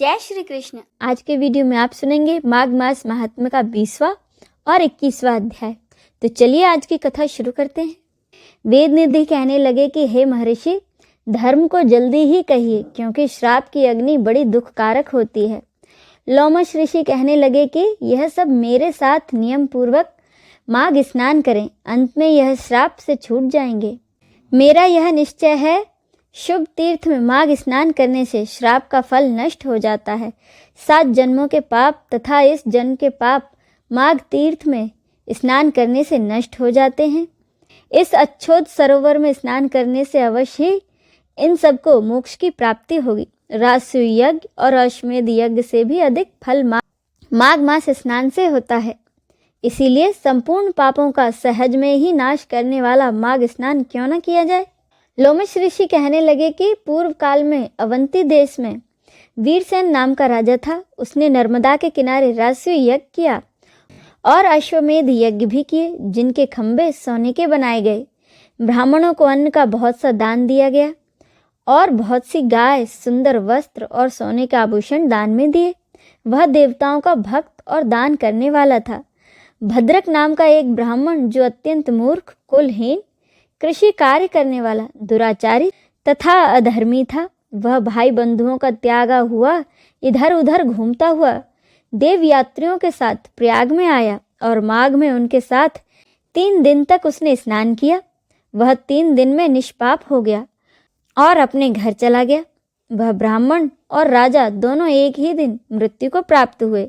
जय श्री कृष्ण। आज के वीडियो में आप सुनेंगे माघ मास महात्म्य का 20वां और 21वां अध्याय। तो चलिए आज की कथा शुरू करते हैं। वेद निधि कहने लगे कि हे महर्षि, धर्म को जल्दी ही कहिए, क्योंकि श्राप की अग्नि बड़ी दुखकारक होती है। लोमश ऋषि कहने लगे कि यह सब मेरे साथ नियम पूर्वक माघ स्नान करें, अंत में यह श्राप से छूट जाएंगे। मेरा यह निश्चय है, शुभ तीर्थ में माघ स्नान करने से श्राप का फल नष्ट हो जाता है। 7 जन्मों के पाप तथा इस जन्म के पाप माघ तीर्थ में स्नान करने से नष्ट हो जाते हैं। इस अच्छोद सरोवर में स्नान करने से अवश्य ही इन सबको मोक्ष की प्राप्ति होगी। राजसूय यज्ञ और अश्वमेध यज्ञ से भी अधिक फल माघ मास स्नान से होता है। इसीलिए संपूर्ण पापों का सहज में ही नाश करने वाला माघ स्नान क्यों न किया जाए। लोमश ऋषि कहने लगे कि पूर्व काल में अवंती देश में वीरसेन नाम का राजा था। उसने नर्मदा के किनारे राजसूय यज्ञ किया और अश्वमेध यज्ञ भी किए, जिनके खंभे सोने के बनाए गए। ब्राह्मणों को अन्न का बहुत सा दान दिया गया और बहुत सी गाय, सुंदर वस्त्र और सोने के आभूषण दान में दिए। वह देवताओं का भक्त और दान करने वाला था। भद्रक नाम का एक ब्राह्मण, जो अत्यंत मूर्ख, कुलहीन, कृषि कार्य करने वाला, दुराचारी तथा अधर्मी था, वह भाई बंधुओं का त्यागा हुआ इधर उधर घूमता हुआ देव यात्रियों के साथ प्रयाग में आया और माघ में उनके साथ 3 दिन तक उसने स्नान किया। वह 3 दिन में निष्पाप हो गया और अपने घर चला गया। वह ब्राह्मण और राजा दोनों एक ही दिन मृत्यु को प्राप्त हुए।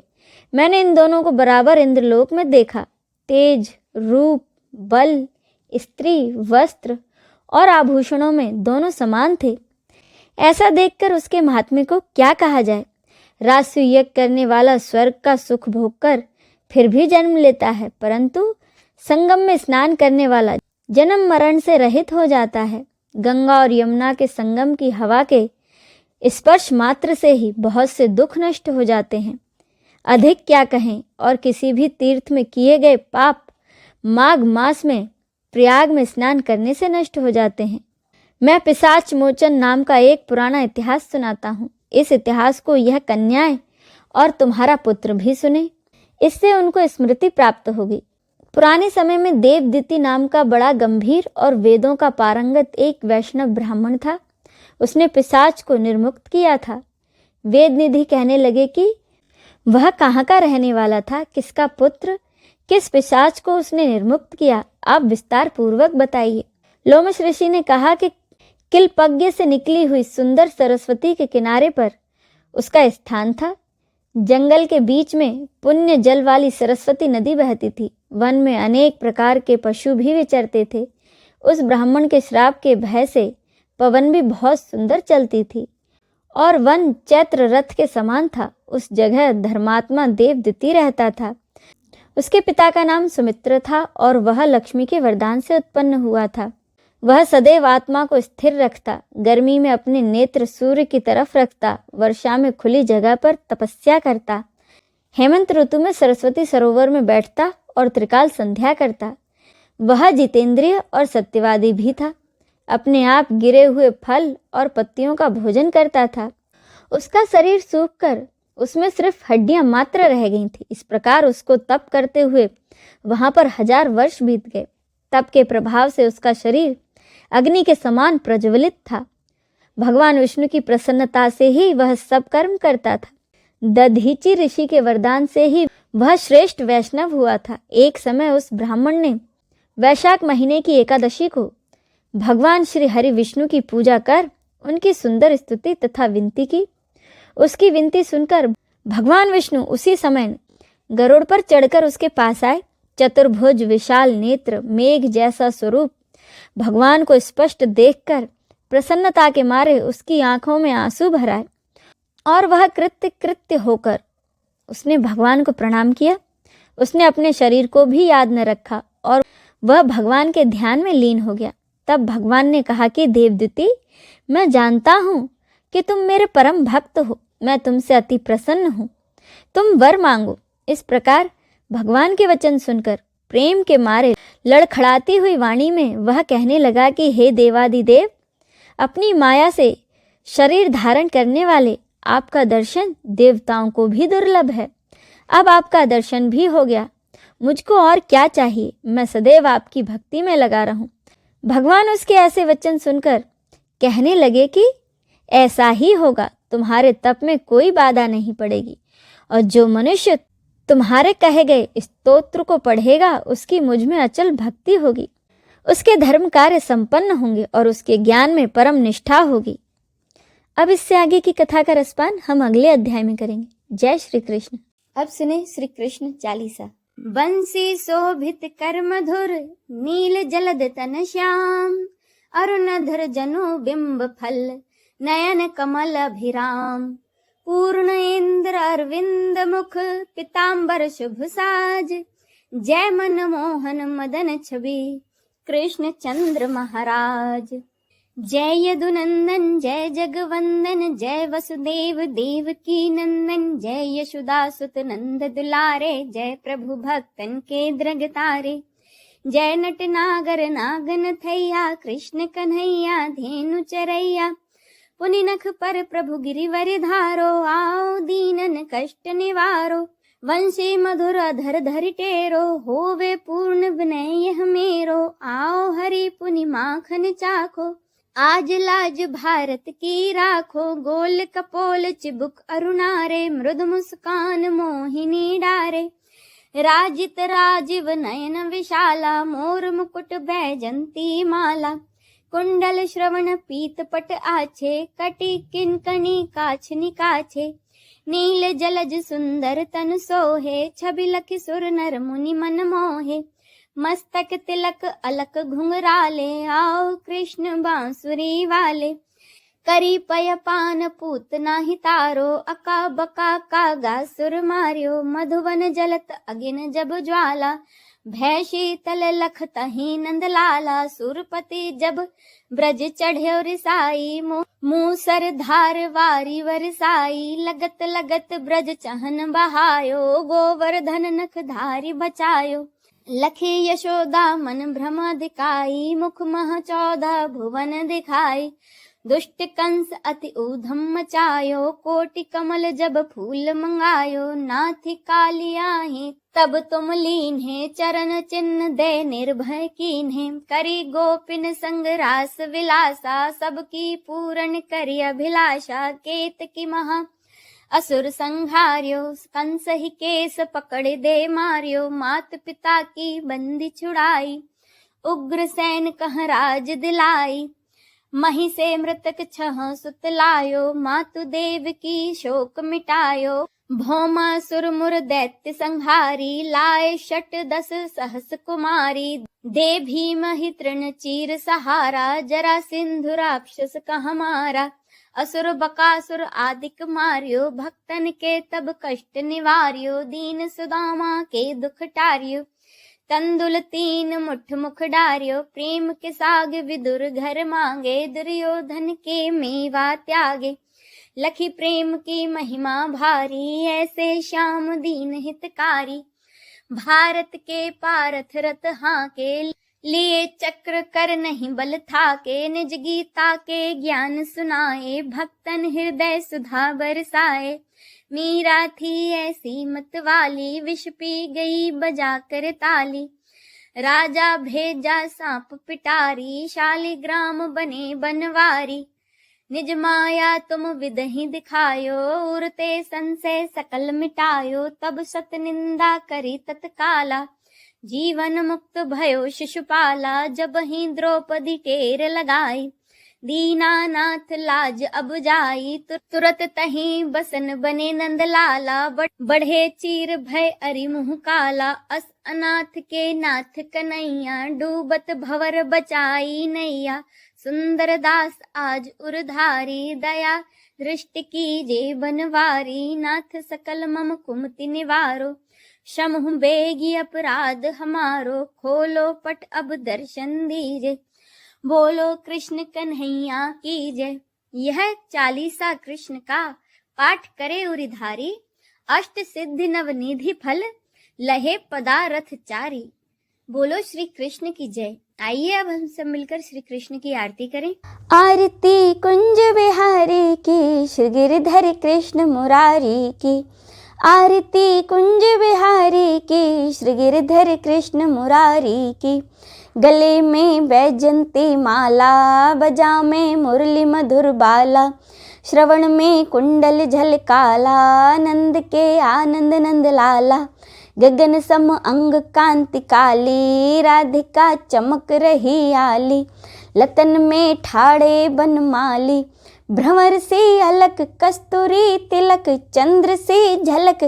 मैंने इन दोनों को बराबर इंद्रलोक में देखा। तेज, रूप, बल, स्त्री, वस्त्र और आभूषणों में दोनों समान थे। ऐसा देखकर उसके महात्म्य को क्या कहा जाए। राजसूय यज्ञ करने वाला स्वर्ग का सुख भोगकर फिर भी जन्म लेता है, परंतु संगम में स्नान करने वाला जन्म मरण से रहित हो जाता है। गंगा और यमुना के संगम की हवा के स्पर्श मात्र से ही बहुत से दुख नष्ट हो जाते हैं। अधिक क्या कहें, और किसी भी तीर्थ में किए गए पाप माघ मास में प्रयाग में स्नान करने से नष्ट हो जाते हैं। मैं पिशाच मोचन नाम का एक पुराना इतिहास सुनाता हूँ। इस इतिहास को यह कन्याएं और तुम्हारा पुत्र भी सुने, इससे उनको स्मृति प्राप्त होगी। पुराने समय में देवदिति नाम का बड़ा गंभीर और वेदों का पारंगत एक वैष्णव ब्राह्मण था। उसने पिशाच को निर्मुक्त किया था। वेद निधि कहने लगे कि वह कहाँ का रहने वाला था, किसका पुत्र, किस पिशाच को उसने निर्मुक्त किया, आप विस्तार पूर्वक बताइए। लोमश ऋषि ने कहा कि किलपज्ञ से निकली हुई सुंदर सरस्वती के किनारे पर उसका स्थान था। जंगल के बीच में पुण्य जल वाली सरस्वती नदी बहती थी। वन में अनेक प्रकार के पशु भी विचरते थे। उस ब्राह्मण के श्राप के भय से पवन भी बहुत सुंदर चलती थी और वन चैत्र रथ के समान था। उस जगह धर्मात्मा देवदिति रहता था। उसके पिता का नाम सुमित्र था और वह लक्ष्मी के वरदान से उत्पन्न हुआ था। वह सदैव आत्मा को स्थिर रखता, गर्मी में अपने नेत्र सूर्य की तरफ रखता, वर्षा में खुली जगह पर तपस्या करता, हेमंत ऋतु में सरस्वती सरोवर में बैठता और त्रिकाल संध्या करता। वह जितेंद्रिय और सत्यवादी भी था। अपने आप गिरे हुए फल और पत्तियों का भोजन करता था। उसका शरीर सूखकर उसमें सिर्फ हड्डियां मात्र रह गई थी। इस प्रकार उसको तप करते हुए वहां पर 1000 वर्ष बीत गए। तप के प्रभाव से उसका शरीर अग्नि के समान प्रज्वलित था। भगवान विष्णु की प्रसन्नता से ही वह सब कर्म करता था। दधीचि ऋषि के वरदान से ही वह श्रेष्ठ वैष्णव हुआ था। एक समय उस ब्राह्मण ने वैशाख महीने की एकादशी को भगवान श्री हरि विष्णु की पूजा कर उनकी सुंदर स्तुति तथा विनती की। उसकी विनती सुनकर भगवान विष्णु उसी समय गरुड़ पर चढ़कर उसके पास आए। चतुर्भुज, विशाल नेत्र, मेघ जैसा स्वरूप भगवान को स्पष्ट देखकर प्रसन्नता के मारे उसकी आंखों में आंसू भर आए और वह कृत्य होकर उसने भगवान को प्रणाम किया। उसने अपने शरीर को भी याद न रखा और वह भगवान के ध्यान में लीन हो गया। तब भगवान ने कहा कि देवदिति, मैं जानता हूँ कि तुम मेरे परम भक्त हो। मैं तुमसे अति प्रसन्न हूँ, तुम वर मांगो। इस प्रकार भगवान के वचन सुनकर प्रेम के मारे लड़खड़ाती हुई वाणी में वह कहने लगा कि हे देवादिदेव, अपनी माया से शरीर धारण करने वाले आपका दर्शन देवताओं को भी दुर्लभ है। अब आपका दर्शन भी हो गया, मुझको और क्या चाहिए? मैं सदैव आपकी भक्ति में लगा रहूं। भगवान उसके ऐसे वचन सुनकर कहने लगे कि ऐसा ही होगा, तुम्हारे तप में कोई बाधा नहीं पड़ेगी, और जो मनुष्य तुम्हारे कहे गए स्तोत्र को पढ़ेगा उसकी मुझ में अचल भक्ति होगी, उसके धर्म कार्य संपन्न होंगे और उसके ज्ञान में परम निष्ठा होगी। अब इससे आगे की कथा का रसपान हम अगले अध्याय में करेंगे। जय श्री कृष्ण। अब सुने श्री कृष्ण चालीसा। बंसी शोभित कर मधुर, नील जलद तन श्याम, अरुणधर जनु बिंब फल, नयन कमल अभिराम, पूर्ण इंद्र अरविंद मुख, पीतांबर शुभ साज, जय मन मोहन मदन छवि, कृष्ण चंद्र महाराज। जय यदुनंदन जय जगवंदन, जय वसुदेव देवकी नंदन, जय यशोदा सुत नंद दुलारे, जय प्रभु भक्तन के द्रग तारे, जय नट नागर नागन थैया, कृष्ण कन्हैया धेनु चरैया, पुनि नख पर प्रभु गिरिवर धारो, आओ दीनन कष्ट निवारो, वंशी मधुर अधर धरि टेरो, होवे पूर्ण विनय यह मेरो, आओ हरि पुनि माखन चाखो, आज लाज भारत की राखो, गोल कपोल चिबुक अरुणारे, मृद मुस्कान मोहिनी डारे, राजित राजीव नयन विशाला, मोर मुकुट बैजंती माला, कुंडल श्रवण पीत पट आछे, कटी किंकणी काछ निकाछे, नील जलज सुंदर तन सोहे, छबि लखि सुर नर मुनि मन मोहे, मस्तक तिलक अलक घुंघराले, आओ कृष्ण बांसुरी वाले, करी पय पान पूत नाही तारो, अका बका कागा सुर मार्यो, मधुवन जलत अगिन जब ज्वाला, भय शीतल लख तही नंद लाला, सुरपति जब ब्रज चढ़्यो रिसाई, मूसर धार वारी वरसाई, लगत लगत ब्रज चहन बहायो, गोवर्धन नख धारी बचायो, लखी यशोदा मन भ्रम दिखाई, मुख मह 14 भुवन दिखाई, दुष्ट कंस अति ऊधम मचायो, कोटि कमल जब फूल मंगायो, नाथी कालियाही तब तुम लीन्हे, चरण चिन्ह दे निर्भय कीन्हे, करी गोपिन संग रास विलासा, सबकी पूर्ण करी अभिलाषा, केत की महा असुर संहार्यो, कंस ही केस पकड़ दे मार्यो, मात पिता की बंदी छुड़ाई, उग्र सैन कह राज दिलाई, मही से मृतक 6 सुत लायो, मातु देव की शोक मिटायो, भौमा सुर मुर दैत्य संहारी, लाए 10 सहस कुमारी, दे भीम ही तृण चीर सहारा, जरा सिंधु राक्षस कह मारा, असुर बकासुर आदिक मार्यो, भक्तन के तब कष्ट निवार्यो, दीन सुदामा के दुख टार्यो, तंदुल 3 मुठ मुख डार्यो, प्रेम के साग विदुर घर मांगे, दुर्योधन के मेवा त्यागे, लखी प्रेम की महिमा भारी, ऐसे श्याम दीन हितकारी, भारत के पारथ रथ हाके, लिए चक्र कर नहीं बल थाके, निज गीता के ज्ञान सुनाए, भक्तन हृदय सुधा बरसाए, मीरा थी ऐसी मत वाली, विष पी गई बजा कर ताली, राजा भेजा सांप पिटारी, शालिग्राम बने बनवारी, निज माया तुम विदहि दिखायो, उरते संशय सकल मिटायो, तब सत निंदा करी तत्काला, जीवन मुक्त भयो शिशुपाला, जब ही द्रौपदी टेर लगाई, दीनानाथ लाज अब जाई, तुरत तही बसन बने नंद लाला, बढ़े चीर भय अरि मुँह काला, अस अनाथ के नाथ कन्हैया, डूबत भवर बचाई नैया, सुंदर दास आज उरधारी, दया दृष्टि कीजे बनवारी, नाथ सकल मम कुमति निवारो, क्षमहु बेगी अपराध हमारो, खोलो पट अब दर्शन दीजे, बोलो कृष्ण कन्हैया की जय। यह चालीसा कृष्ण का पाठ करे उरिधारी, अष्ट सिद्धि नवनिधि फल, लहे पदारथ चारी। बोलो श्री कृष्ण की जय। आइए अब हम सब मिलकर श्री कृष्ण की आरती करें। आरती कुंज बिहारी की, श्री गिरधर कृष्ण मुरारी की। आरती कुंज बिहारी की, श्री गिरधर कृष्ण मुरारी की। गले में बैजंती माला, बजा में मुरली मधुर बाला। श्रवण में कुंडल झलकाला, नंद के आनंद नंद लाला। गगन सम अंग कांति काली, राधिका चमक रही आली। लतन में ठाड़े बनमाली, भ्रमर से अलक कस्तूरी तिलक। चंद्र से झलक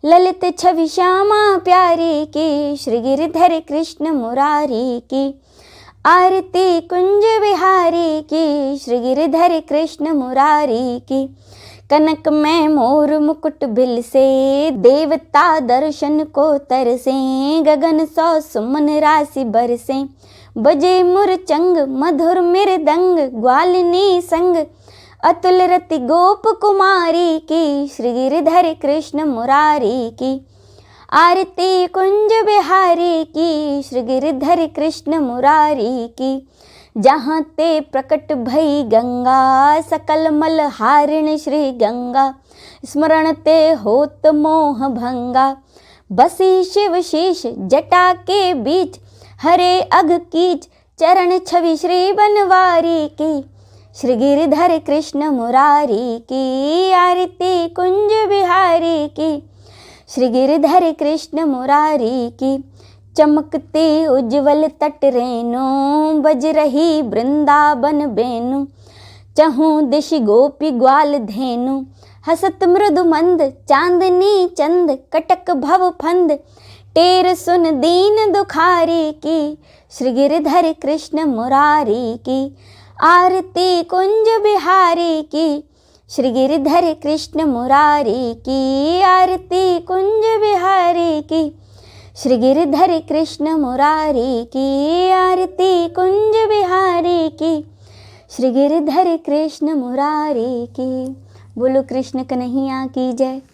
ललित छवि श्यामा प्यारी की, श्री गिरधर कृष्ण मुरारी की। आरती कुंज बिहारी की, श्री गिरधर कृष्ण मुरारी की। कनक में मोर मुकुट बिल से, देवता दर्शन को तरसे। गगन सौ सुमन राशि बरसे, बजे मुरचंग मधुर मृदंग। ग्वालिनी संग अतुल रति गोप कुमारी की, श्री गिरधर कृष्ण मुरारी की। आरती कुंज बिहारी की, श्री गिरधर कृष्ण मुरारी की। जहाँ ते प्रकट भई गंगा, सकल मल हारिण श्री गंगा। स्मरण ते होत मोह भंगा, बसी शिव शीश जटा के बीच। हरे अघ कीच चरण छवि श्री बनवारी की, श्री गिरधर कृष्ण मुरारी की। आरती कुंज बिहारी की, श्री गिरधर कृष्ण मुरारी की। चमकते उज्ज्वल तट रेणु, बज रही वृंदावन बेनु। चहूँ दिश गोपी ग्वाल धेनु, हसत मृदु मंद। चांदनी चंद कटक भव फंद, टेर सुन दीन दुखारी की, श्री गिरधर कृष्ण मुरारी की। आरती कुंज बिहारी की, श्री गिरधर कृष्ण मुरारी की। आरती कुंज बिहारी की, श्री गिरधर कृष्ण मुरारी की। आरती कुंज बिहारी की, श्री गिरधर कृष्ण मुरारी की। बोलो कृष्ण कन्हैया की जय।